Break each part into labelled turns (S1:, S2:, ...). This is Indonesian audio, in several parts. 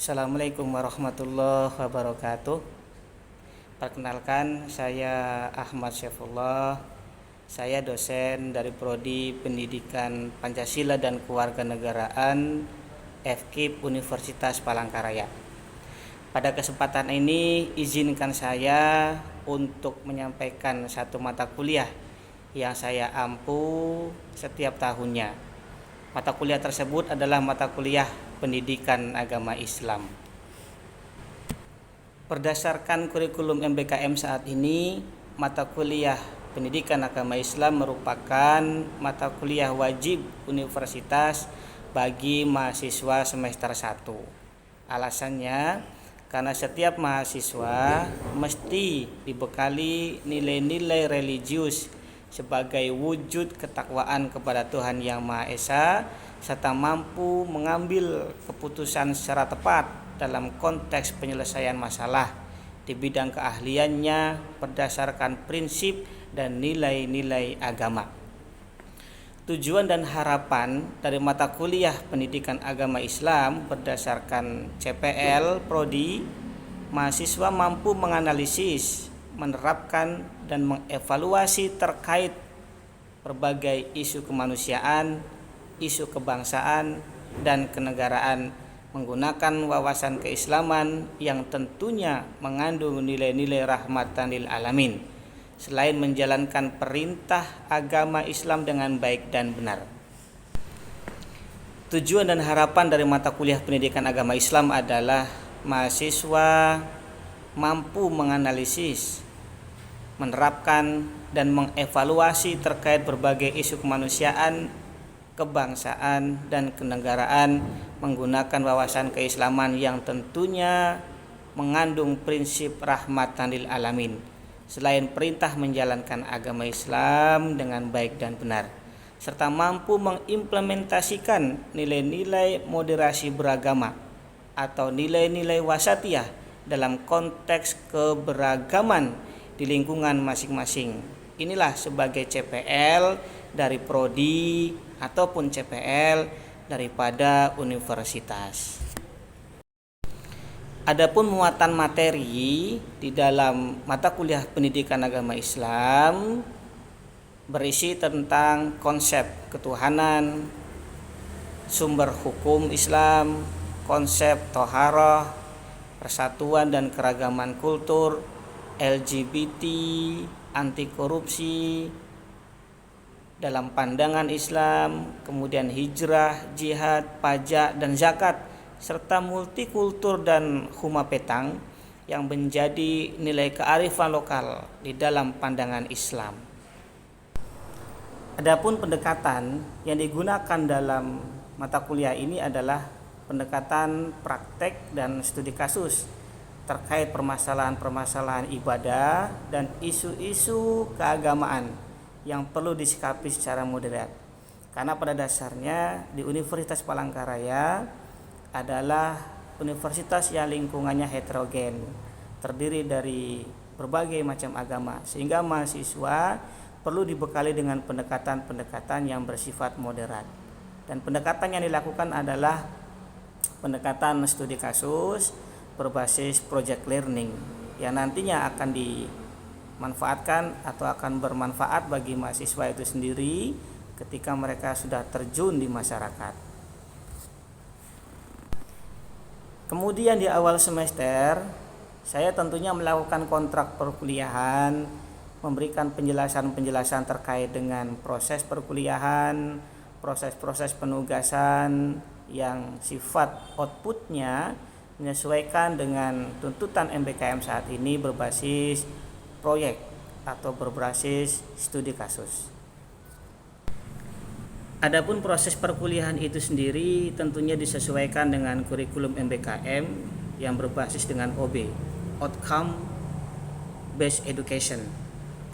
S1: Assalamualaikum warahmatullahi wabarakatuh. Perkenalkan, saya Ahmad Syaifullah. Saya dosen dari Prodi Pendidikan Pancasila dan Kewarganegaraan FKIP Universitas Palangkaraya. Pada kesempatan ini, izinkan saya untuk menyampaikan satu mata kuliah yang saya ampu setiap tahunnya. Mata kuliah tersebut adalah mata kuliah Pendidikan Agama Islam. Berdasarkan kurikulum MBKM saat ini, mata kuliah Pendidikan Agama Islam merupakan mata kuliah wajib universitas bagi mahasiswa semester 1. Alasannya, karena setiap mahasiswa mesti dibekali nilai-nilai religius sebagai wujud ketakwaan kepada Tuhan Yang Maha Esa, serta mampu mengambil keputusan secara tepat dalam konteks penyelesaian masalah di bidang keahliannya berdasarkan prinsip dan nilai-nilai agama. Tujuan dan harapan dari mata kuliah Pendidikan Agama Islam berdasarkan CPL Prodi, mahasiswa mampu menganalisis, menerapkan, dan mengevaluasi terkait berbagai isu kemanusiaan, isu kebangsaan, dan kenegaraan menggunakan wawasan keislaman yang tentunya mengandung nilai-nilai rahmatan lil alamin, selain menjalankan perintah agama Islam dengan baik dan benar. Tujuan dan harapan dari mata kuliah Pendidikan Agama Islam adalah mahasiswa mampu menganalisis, menerapkan, dan mengevaluasi terkait berbagai isu kemanusiaan, kebangsaan, dan kenegaraan menggunakan wawasan keislaman yang tentunya mengandung prinsip rahmatan lil alamin, selain perintah menjalankan agama Islam dengan baik dan benar, serta mampu mengimplementasikan nilai-nilai moderasi beragama atau nilai-nilai wasatiyah dalam konteks keberagaman di lingkungan masing-masing. Inilah sebagai CPL dari prodi ataupun CPL daripada universitas. Adapun muatan materi di dalam mata kuliah Pendidikan Agama Islam berisi tentang konsep ketuhanan, sumber hukum Islam, konsep toharoh, persatuan dan keragaman kultur, LGBT, anti korupsi dalam pandangan Islam, kemudian hijrah, jihad, pajak, dan zakat, serta multikultur dan huma petang yang menjadi nilai kearifan lokal di dalam pandangan Islam. Adapun pendekatan yang digunakan dalam mata kuliah ini adalah pendekatan praktek dan studi kasus terkait permasalahan-permasalahan ibadah dan isu-isu keagamaan yang perlu disikapi secara moderat. Karena pada dasarnya di Universitas Palangkaraya adalah universitas yang lingkungannya heterogen, terdiri dari berbagai macam agama, sehingga mahasiswa perlu dibekali dengan pendekatan-pendekatan yang bersifat moderat. Dan pendekatan yang dilakukan adalah pendekatan studi kasus berbasis project learning yang nantinya akan dimanfaatkan atau akan bermanfaat bagi mahasiswa itu sendiri ketika mereka sudah terjun di masyarakat. Kemudian di awal semester saya tentunya melakukan kontrak perkuliahan, memberikan penjelasan-penjelasan terkait dengan proses perkuliahan, proses-proses penugasan yang sifat outputnya menyesuaikan dengan tuntutan MBKM saat ini berbasis proyek atau berbasis studi kasus. Adapun proses perkuliahan itu sendiri tentunya disesuaikan dengan kurikulum MBKM yang berbasis dengan OB, Outcome Based Education,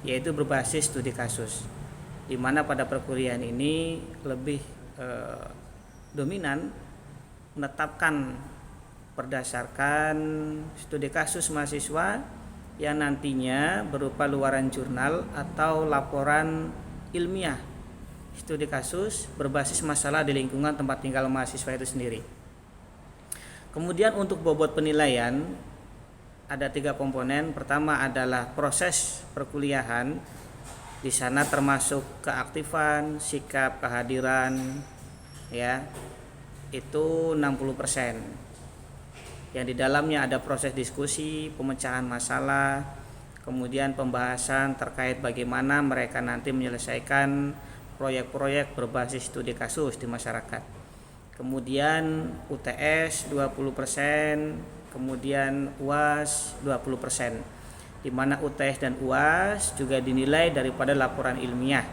S1: yaitu berbasis studi kasus, di mana pada perkuliahan ini lebih dominan menetapkan berdasarkan studi kasus mahasiswa yang nantinya berupa luaran jurnal atau laporan ilmiah studi kasus berbasis masalah di lingkungan tempat tinggal mahasiswa itu sendiri. Kemudian untuk bobot penilaian ada 3 komponen. Pertama adalah proses perkuliahan. Di sana termasuk keaktifan, sikap, kehadiran, ya. Itu 60%. Yang di dalamnya ada proses diskusi, pemecahan masalah, kemudian pembahasan terkait bagaimana mereka nanti menyelesaikan proyek-proyek berbasis studi kasus di masyarakat. Kemudian UTS 20%, kemudian UAS 20%. Di mana UTS dan UAS juga dinilai daripada laporan ilmiah.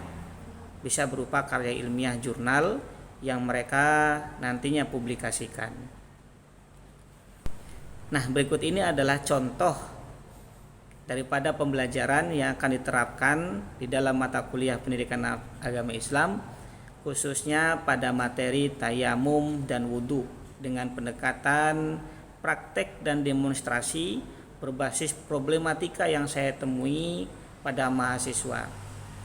S1: Bisa berupa karya ilmiah jurnal yang mereka nantinya publikasikan. Nah, berikut ini adalah contoh daripada pembelajaran yang akan diterapkan di dalam mata kuliah pendidikan agama Islam, khususnya pada materi tayamum dan wudhu dengan pendekatan praktek dan demonstrasi berbasis problematika yang saya temui pada mahasiswa.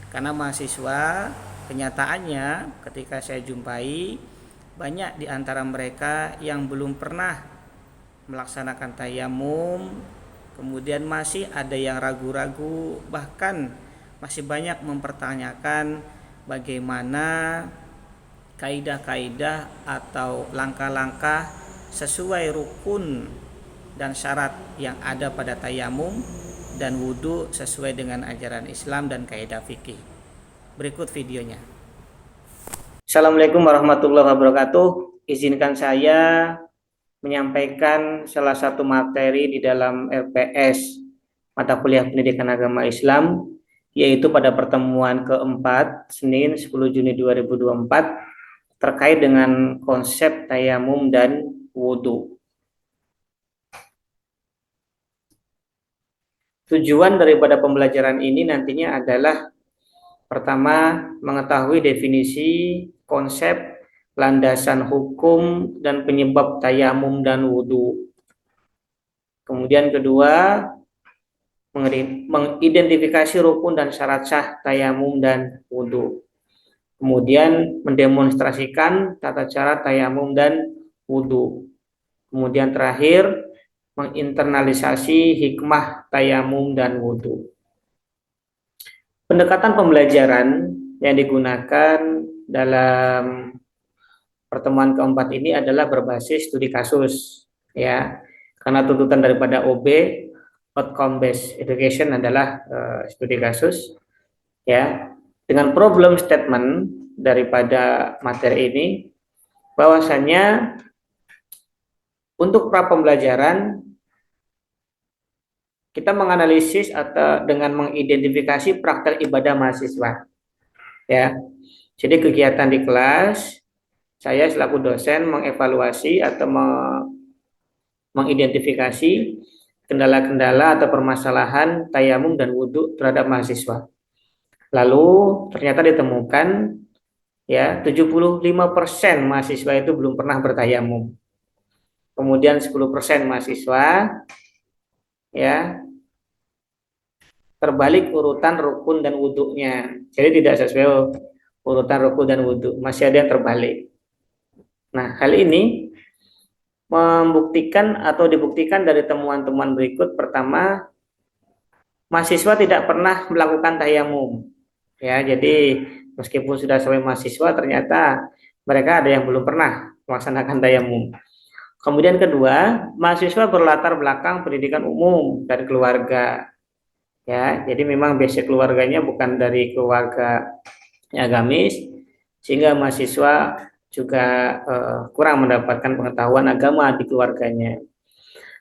S1: Karena mahasiswa kenyataannya ketika saya jumpai banyak di antara mereka yang belum pernah melaksanakan tayamum, kemudian masih ada yang ragu-ragu, bahkan masih banyak mempertanyakan bagaimana kaidah-kaidah atau langkah-langkah sesuai rukun dan syarat yang ada pada tayamum dan wudhu sesuai dengan ajaran Islam dan kaidah fikih. Berikut videonya. Assalamualaikum warahmatullahi wabarakatuh. Izinkan saya menyampaikan salah satu materi di dalam LPS mata kuliah pendidikan agama Islam, yaitu pada pertemuan keempat Senin 10 Juni 2024 terkait dengan konsep tayamum dan wudhu. Tujuan daripada pembelajaran ini nantinya adalah pertama, mengetahui definisi, konsep, landasan hukum, dan penyebab tayamum dan wudhu. Kemudian kedua, mengidentifikasi rukun dan syarat sah tayamum dan wudhu. Kemudian mendemonstrasikan tata cara tayamum dan wudhu. Kemudian terakhir, menginternalisasi hikmah tayamum dan wudhu. Pendekatan pembelajaran yang digunakan dalam pertemuan keempat ini adalah berbasis studi kasus, ya. Karena tuntutan daripada OB, outcome based education, adalah studi kasus, ya. Dengan problem statement daripada materi ini, bahwasannya untuk pra pembelajaran kita menganalisis atau dengan mengidentifikasi praktek ibadah mahasiswa, ya. Jadi kegiatan di kelas, saya selaku dosen mengevaluasi atau mengidentifikasi kendala-kendala atau permasalahan tayamum dan wudhu terhadap mahasiswa. Lalu ternyata ditemukan, ya, 75% mahasiswa itu belum pernah bertayamum. Kemudian 10% mahasiswa, ya, terbalik urutan rukun dan wudhunya. Jadi tidak sesuai urutan rukun dan wudhu, masih ada yang terbalik. Nah, hal ini membuktikan atau dibuktikan dari temuan-temuan berikut. Pertama, mahasiswa tidak pernah melakukan tayamum, ya. Jadi meskipun sudah sampai mahasiswa, ternyata mereka ada yang belum pernah melaksanakan tayamum. Kemudian kedua, mahasiswa berlatar belakang pendidikan umum dari keluarga, ya. Jadi memang basic keluarganya bukan dari keluarga agamis, sehingga mahasiswa juga kurang mendapatkan pengetahuan agama di keluarganya.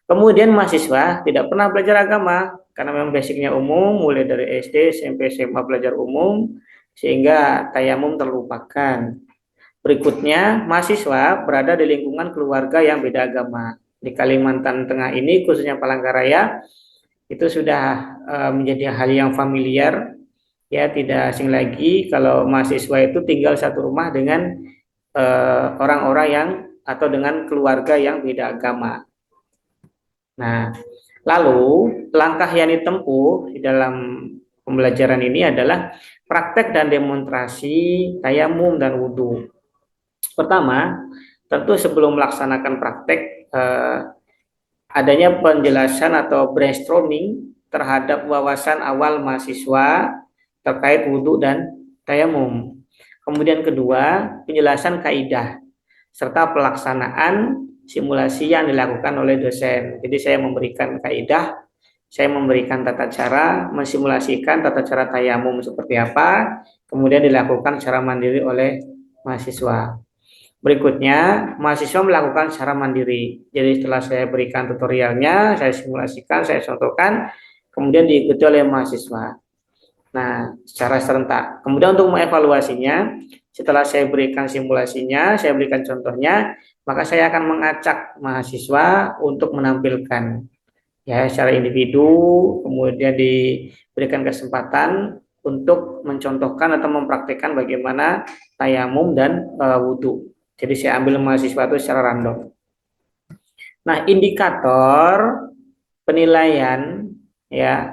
S1: Kemudian mahasiswa tidak pernah belajar agama karena memang basicnya umum, mulai dari SD, SMP, SMA belajar umum, sehingga tayamum terlupakan. Berikutnya, mahasiswa berada di lingkungan keluarga yang beda agama. Di Kalimantan Tengah ini, khususnya Palangkaraya, itu sudah menjadi hal yang familiar, ya. Tidak asing lagi kalau mahasiswa itu tinggal satu rumah dengan orang-orang yang atau dengan keluarga yang beda agama. Nah, lalu langkah yang ditempuh di dalam pembelajaran ini adalah praktek dan demonstrasi tayamum dan wudhu. Pertama, tentu sebelum melaksanakan praktek eh, adanya penjelasan atau brainstorming terhadap wawasan awal mahasiswa terkait wudhu dan tayamum. Kemudian kedua, penjelasan kaidah serta pelaksanaan simulasi yang dilakukan oleh dosen. Jadi saya memberikan kaidah, saya memberikan tata cara, mensimulasikan tata cara tayamum seperti apa, kemudian dilakukan secara mandiri oleh mahasiswa. Berikutnya, mahasiswa melakukan secara mandiri. Jadi setelah saya berikan tutorialnya, saya simulasikan, saya contohkan, kemudian diikuti oleh mahasiswa. Nah, secara serentak. Kemudian untuk mengevaluasinya, setelah saya berikan simulasinya, saya berikan contohnya, maka saya akan mengacak mahasiswa untuk menampilkan ya secara individu, kemudian diberikan kesempatan untuk mencontohkan atau mempraktikkan bagaimana tayamum dan wudhu. Jadi saya ambil mahasiswa itu secara random. Nah, indikator penilaian ya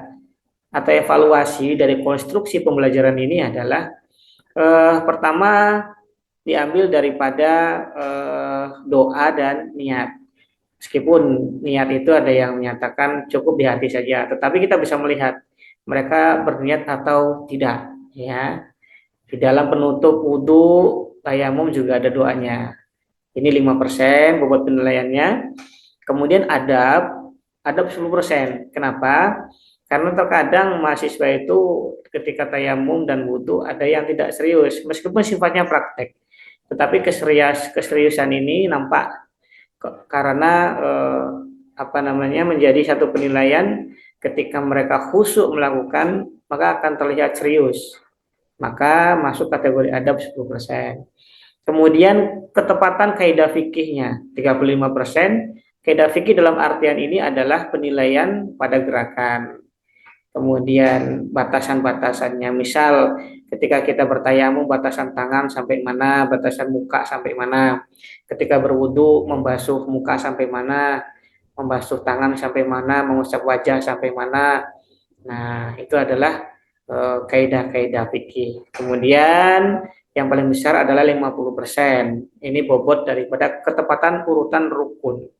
S1: atau evaluasi dari konstruksi pembelajaran ini adalah pertama diambil daripada doa dan niat. Meskipun niat itu ada yang menyatakan cukup di hati saja, tetapi kita bisa melihat mereka berniat atau tidak ya. Di dalam penutup wudhu tayamum juga ada doanya. Ini 5% bobot penilaiannya. Kemudian adab 10%. Kenapa? Karena terkadang mahasiswa itu ketika tayamum dan wudhu ada yang tidak serius, meskipun sifatnya praktek. Tetapi keseriusan ini nampak karena menjadi satu penilaian ketika mereka khusyuk melakukan, maka akan terlihat serius. Maka masuk kategori adab 10%. Kemudian ketepatan kaidah fikihnya 35%. Kaidah fikih dalam artian ini adalah penilaian pada gerakan. Kemudian batasan-batasannya, misal ketika kita bertayamum batasan tangan sampai mana, batasan muka sampai mana. Ketika berwudu membasuh muka sampai mana, membasuh tangan sampai mana, mengusap wajah sampai mana. Nah, itu adalah kaidah-kaidah fikih. Kemudian yang paling besar adalah 50%. Ini bobot daripada ketepatan urutan rukun.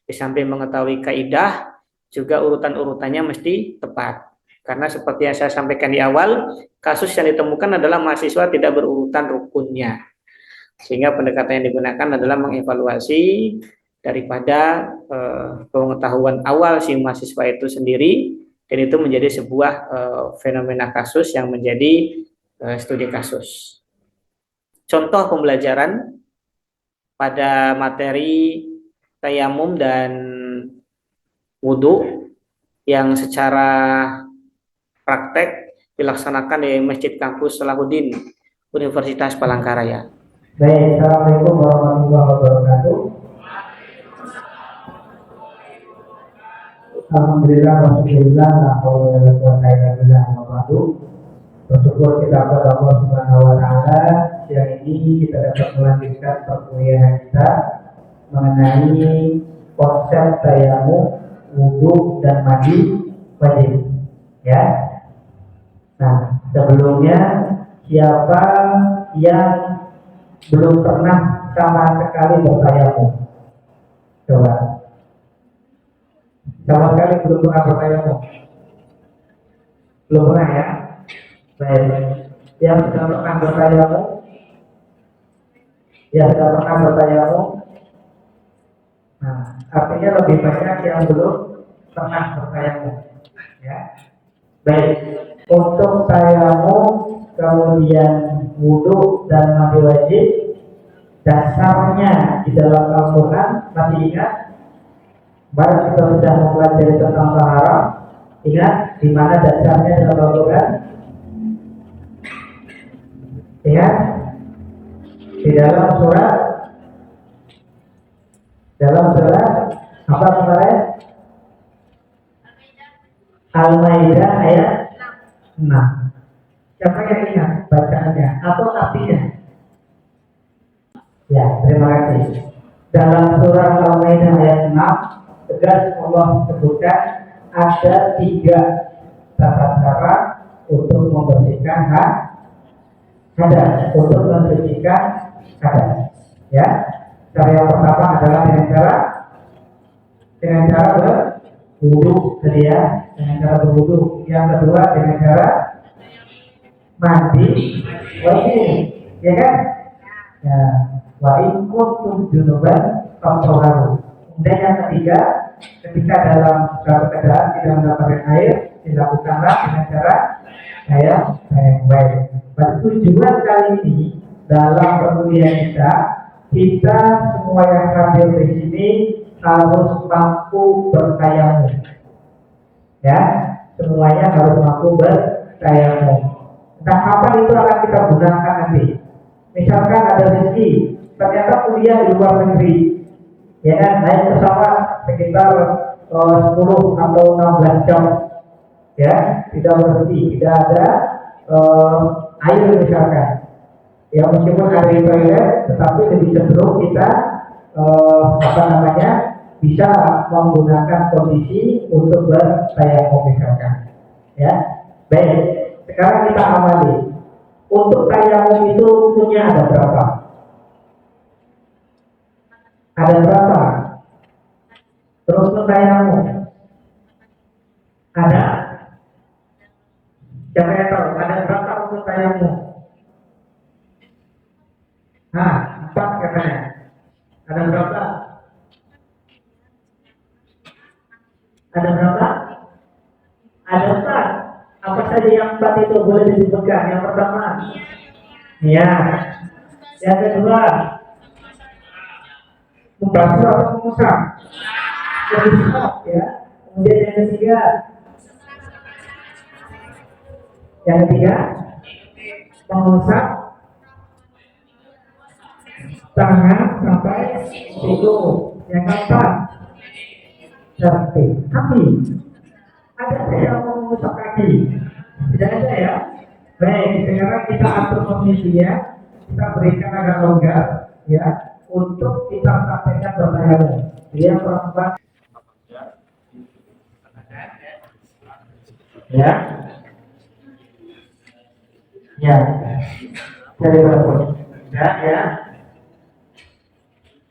S1: Di samping mengetahui kaidah, juga urutan-urutannya mesti tepat. Karena seperti yang saya sampaikan di awal, kasus yang ditemukan adalah mahasiswa tidak berurutan rukunnya. Sehingga pendekatan yang digunakan adalah mengevaluasi daripada pengetahuan awal si mahasiswa itu sendiri, dan itu menjadi sebuah fenomena kasus yang menjadi studi kasus. Contoh pembelajaran pada materi tayamum dan wudhu yang secara praktek dilaksanakan di Masjid Kampus Salahuddin Universitas Palangkaraya.
S2: Baik, Assalamualaikum warahmatullahi wabarakatuh. Alhamdulillah, wassallallahu ala bersyukur kita kepada Allah Subhanahu wa taala, siang ini kita dapat melanjutkan perkuliahan kita mengenai konsep tayamum, wudhu dan mandi wajib. Ya. Nah, sebelumnya siapa yang belum pernah sama sekali bertayamum? Coba. Sama sekali belum pernah bertayamum. Belum pernah ya? Baik. Yang sudah pernah bertayamum? Yang sudah pernah bertayamum? Nah, artinya lebih banyak yang belum pernah bertayamum. Ya. Baik. Untuk tayamum, kemudian wudhu dan mandi wajib, dasarnya di dalam Al-Quran masih ingat? Baru kita sudah mempelajari tentang taharah. Ingat di mana dasarnya dalam Al-Quran? Ingat? Di dalam surat apa kemarin? Al-Maidah ayat 6. Siapa yang ingat bacaannya atau artinya? Ya, terima kasih. Dalam surah Al-Maidah ayat 6 tegas Allah sebutkan ada 3 tata cara untuk membersihkan hadas, untuk mensucikan hadas. Ya, cara yang pertama adalah dengan cara dengan cara berwudu, tadi ya, dengan cara berwudu. Yang kedua dengan cara mandi wajib, ya kan? Ya, wa in kuntum junuban fatahharu. Kemudian yang ketiga, ketika dalam suatu keadaan tidak mendapatkan air, dilakukanlah dengan cara yang baik. Tujuan kali ini dalam perkuliahan kita semua yang hadir di sini harus mampu bertayamum. Ya, semuanya harus mampu bertayamum. Nah, apa itu akan kita gunakan nanti? Misalkan ada rezeki, ternyata kuliah di luar negeri, ya kan, naik pesawat sekitar 10 atau 16 jam, ya, tidak berhenti, tidak ada air misalkan, ya meskipun ada di toilet, tetapi lebih cenderung kita bisa menggunakan kondisi untuk bertayamum misalkan, ya. Baik, sekarang kita amali. Untuk tayamum itu punya ada berapa? Ada berapa? Terus untuk tayamum ada? Siapa yang tahu? Ada berapa untuk tayamum? Nah, 4 katanya. Ada berapa? Ada berapa? Ada 4. Apa saja yang 4 itu boleh disebutkan? Yang pertama, ya. Yang kedua, membasuh atau mengusap? Mengusap, ya. Kemudian yang ketiga, mengusap tangan sampai siku. Yang keempat, kaki. Ada yang mengusap kaki? Tidak ada, ya. Baik, sekarang kita atur kondisinya, kita berikan agak longgar, ya, untuk kita praktekkan bertayamum. Dia perempuan, ya, dari berapa?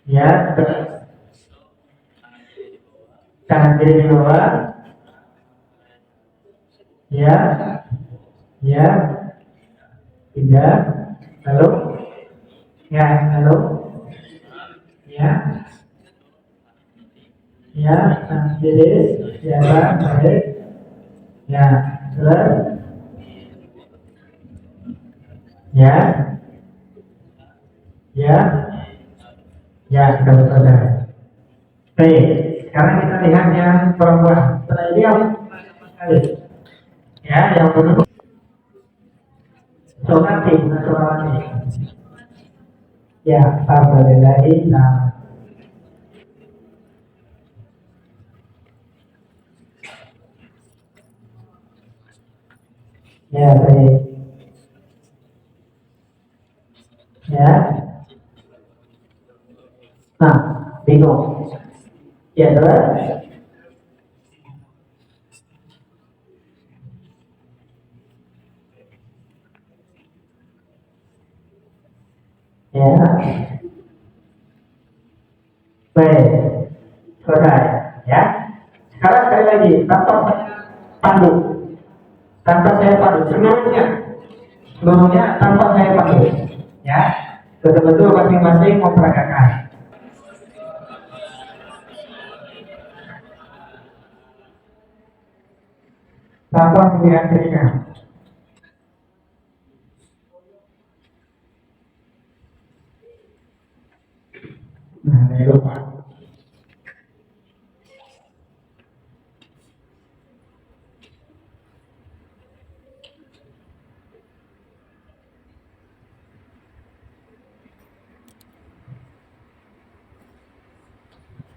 S2: Ya, tangan kiri di bawah, ya, tidak, lalu, ya, tangan kiri, ya, baik, ya, terus, sudah selesai. Baik, sekarang kita lihat yang perempuan. Setelah ini yang kali, ya, yang dulu. Sonati. Ya, balik lagi. Nah, ya, baik. Ya. Nah, bingung. Ya, terus. Ya. Baik. Selesai. Ya. Sekarang sekali lagi, tanpa saya pandu. Seluruhnya tanpa saya pandu. Ya. Betul-betul masing-masing memperagakan. Tanpa melihat telinga. Nah, ini lupa.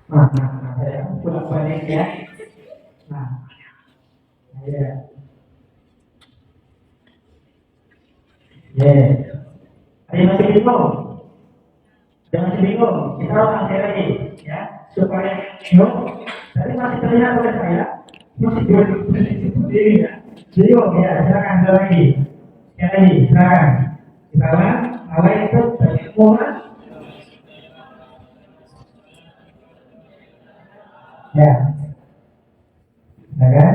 S2: Nah, saya pulang balik ya. Nah, ya. Masih bingung. Jangan bingung. Kita ulang lagi, ya, supaya bingung. Tadi masih terlihat oleh saya, masih berdiri ya. Bingung ya, silakan lagi. Silakan. Kita ulang. Awal itu semua. Ya, ya kan?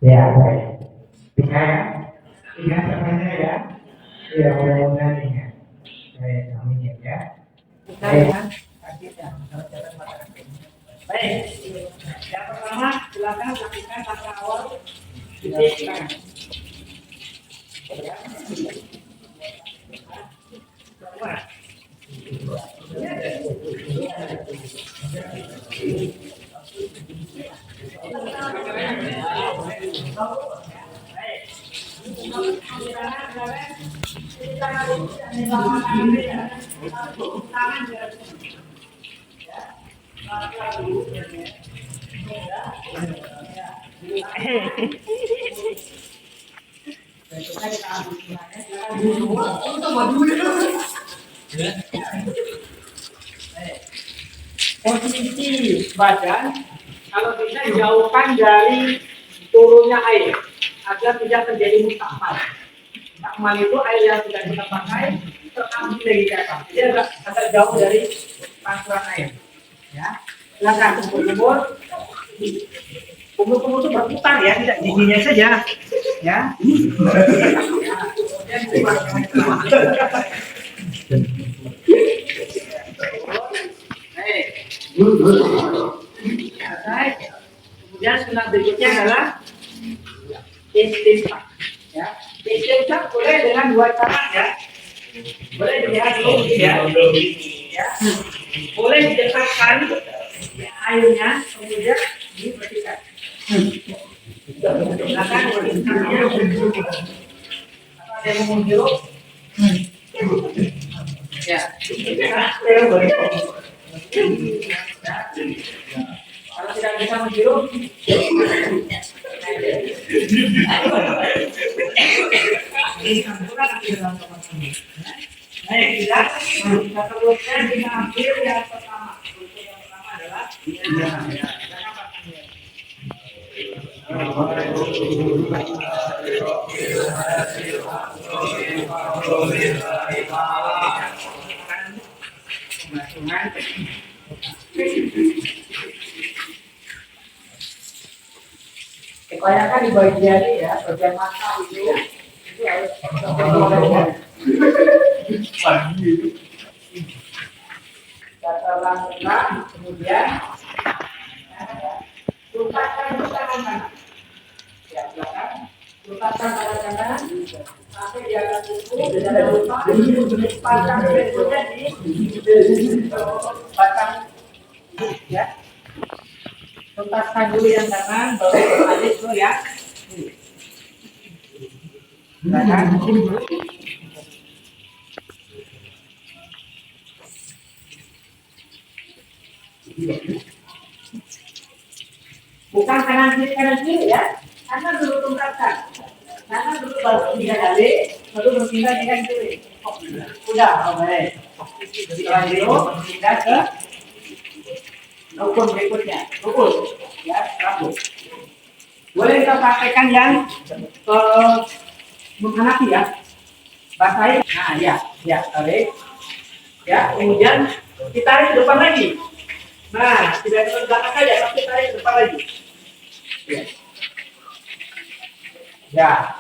S2: Ya, baik. Ingat, ingat semuanya ya. Ya, mudah-mudahan ingat. Baik, amin ya. Baik. Baik. Yang pertama, silakan lakukan langkah awal. Titik tangan. Posisi badan kalau bisa jauhkan dari turunnya air agar tidak terjadi mustahmal. Mustahmal itu air yang sudah kita pakai terambil dari ke atas. Jadi agak jauh dari pantulan air. Ya, silakan kumur-kumur. Kumur-kumur itu berputar ya, tidak giginya saja. Ya. Selesai. Kemudian sunat berikutnya adalah istinsak. Ya, istinsak boleh dengan dua cara ya. Boleh dilihat dulu ya. Ya. Boleh didekatkan airnya kemudian dibersihkan. Silakan bersihkannya. Atau ada yang mau jeruk? Ya. Kalau tidak bisa menghirup, baik, tidak. Kita teruskan kita ambil yang pertama. Yang pertama adalah kebanyakan di bagian ini ya, bagian mata itu harus lakukan kemudian lukaskan tangan kanan. Ya, silakan lukaskan tangan kanan sampai di atas kuku dan jangan lupa pasang berikutnya di pasang ya. Tuntaskan dulu yang kanan, baru balik dulu ya. Silakan. Bukan kanan kiri ya. Kanan dulu tuntaskan. Kanan dulu baru 3 kali, baru berpindah dengan kiri. Udah, baik. Setelah itu pindah ke rukun berikutnya, rukun ya, rambut. Boleh kita praktekkan yang menghanafi ya, basahin. Nah ya, tarik ya, kemudian kita tarik ke depan lagi. Nah, tidak ke belakang saja, tapi tarik ke depan lagi. Ya.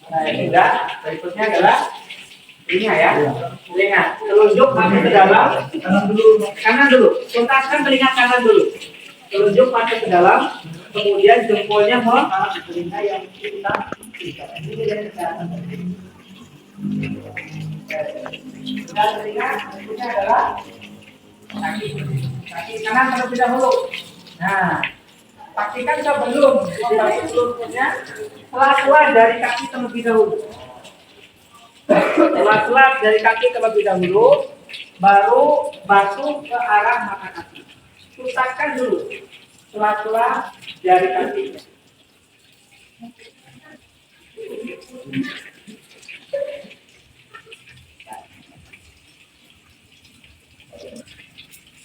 S2: Nah, ini sudah. Berikutnya adalah telinga ya, telinga. Telunjuk masuk ke dalam, kanan dulu. Tuntaskan telinga kanan dulu. Telunjuk masuk ke dalam, kemudian jempolnya mengarah ke telinga yang kita dan telinga berikutnya adalah kaki kanan terlebih dahulu. Nah, pastikan sebelum membaik telunjuknya sela-sela dari kaki terlebih dahulu. Sela-sela dari kaki terlebih dahulu, baru basuh ke arah mata kaki. Tuntaskan dulu. celah-celah jari kakinya.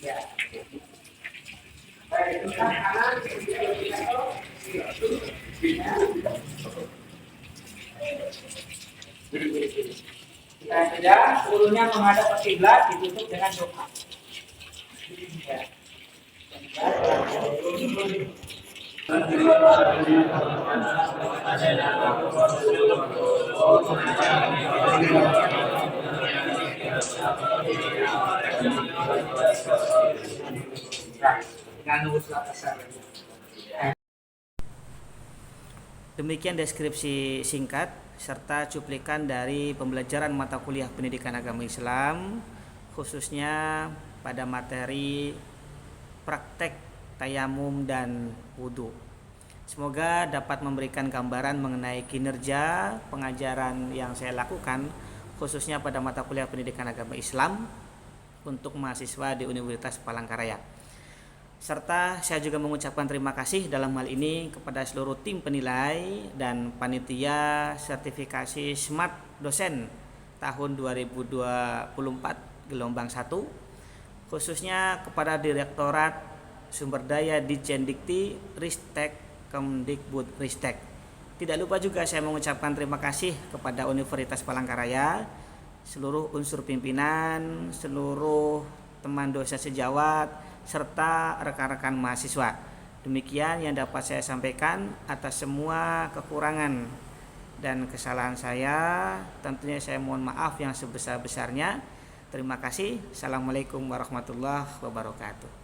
S2: Ya. Baik, kita kanan, kita tidak seluruhnya menghadap ke kiblat, ditutup dengan doa. Ya.
S1: Demikian deskripsi singkat serta cuplikan dari pembelajaran mata kuliah pendidikan agama Islam, khususnya pada materi praktek tayamum dan wudhu. Semoga dapat memberikan gambaran mengenai kinerja pengajaran yang saya lakukan, khususnya pada mata kuliah pendidikan agama Islam untuk mahasiswa di Universitas Palangkaraya. Serta saya juga mengucapkan terima kasih dalam hal ini kepada seluruh tim penilai dan panitia sertifikasi Smart Dosen tahun 2024 gelombang 1, khususnya kepada Direktorat Sumber Daya Ditjen Dikti Ristek Kemdikbud Ristek. Tidak lupa juga saya mengucapkan terima kasih kepada Universitas Palangkaraya, seluruh unsur pimpinan, seluruh teman dosen sejawat, serta rekan-rekan mahasiswa. Demikian yang dapat saya sampaikan. Atas semua kekurangan dan kesalahan saya, tentunya saya mohon maaf yang sebesar-besarnya. Terima kasih. Assalamualaikum warahmatullahi wabarakatuh.